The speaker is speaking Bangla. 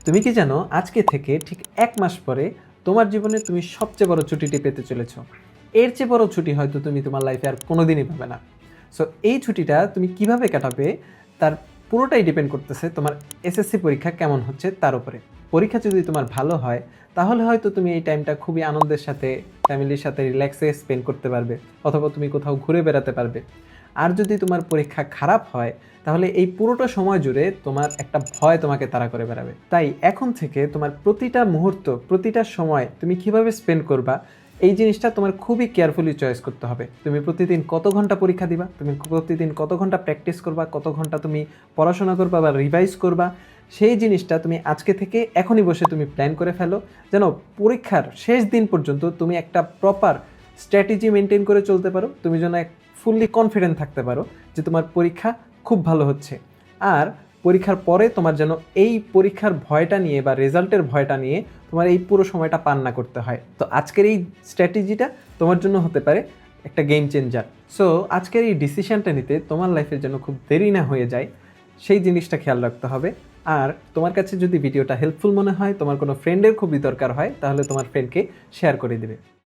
তুমি কি জানো আজকে থেকে ঠিক ১ মাস পরে তোমার জীবনে তুমি সবচেয়ে বড় ছুটিটি পেতে চলেছো। এর চেয়ে বড় ছুটি হয়তো তুমি তোমার লাইফে আর কোনোদিনই পাবে না। সো এই ছুটিটা তুমি কিভাবে কাটাবে তার পুরোটাই ডিপেন্ড করতেছে তোমার এসএসসি পরীক্ষা কেমন হচ্ছে তার উপরে। পরীক্ষা যদি তোমার ভালো হয় তাহলে হয়তো তুমি এই টাইমটা খুবই আনন্দের সাথে ফ্যামিলির সাথে রিল্যাক্সে স্পেন্ড করতে পারবে, অথবা তুমি কোথাও ঘুরে বেড়াতে পারবে। আর যদি তোমার পরীক্ষা খারাপ হয় তাহলে এই পুরোটা সময় জুড়ে তোমার একটা ভয় তোমাকে তাড়া করে বেড়াবে। তাই এখন থেকে তোমার প্রতিটা মুহূর্ত, প্রতিটা সময় তুমি কিভাবে স্পেন্ড করবা, এই জিনিসটা তোমার খুবই কেয়ারফুলি চয়েস করতে হবে। তুমি প্রতিদিন কত ঘন্টা পরীক্ষা দিবা, তুমি প্রতিদিন কত ঘন্টা প্র্যাকটিস করবা, কত ঘন্টা তুমি পড়াশোনা করবা বা রিভাইজ করবা, সেই জিনিসটা তুমি আজকে থেকে এখনই বসে তুমি প্ল্যান করে ফেলো, যেন পরীক্ষার শেষ দিন পর্যন্ত তুমি একটা প্রপার স্ট্র্যাটেজি মেনটেন করে চলতে পারো। তুমি যেন ফুললি কনফিডেন্ট থাকতে পারো যে তোমার পরীক্ষা খুব ভালো হচ্ছে। আর পরীক্ষার পরে তোমার যেন এই পরীক্ষার ভয়টা নিয়ে বা রেজাল্টের ভয়টা নিয়ে তোমার এই পুরো সময়টা পান না করতে হয়। তো আজকের এই স্ট্র্যাটেজিটা তোমার জন্য হতে পারে একটা গেম চেঞ্জার। সো আজকের এই ডিসিশনটা নিতে তোমার লাইফের জন্য খুব দেরি না হয়ে যায়, সেই জিনিসটা খেয়াল রাখতে হবে। আর তোমার কাছে যদি ভিডিওটা হেল্পফুল মনে হয়, তোমার কোনো ফ্রেন্ডের খুবই দরকার হয়, তাহলে তোমার ফ্রেন্ডকে শেয়ার করে দেবে।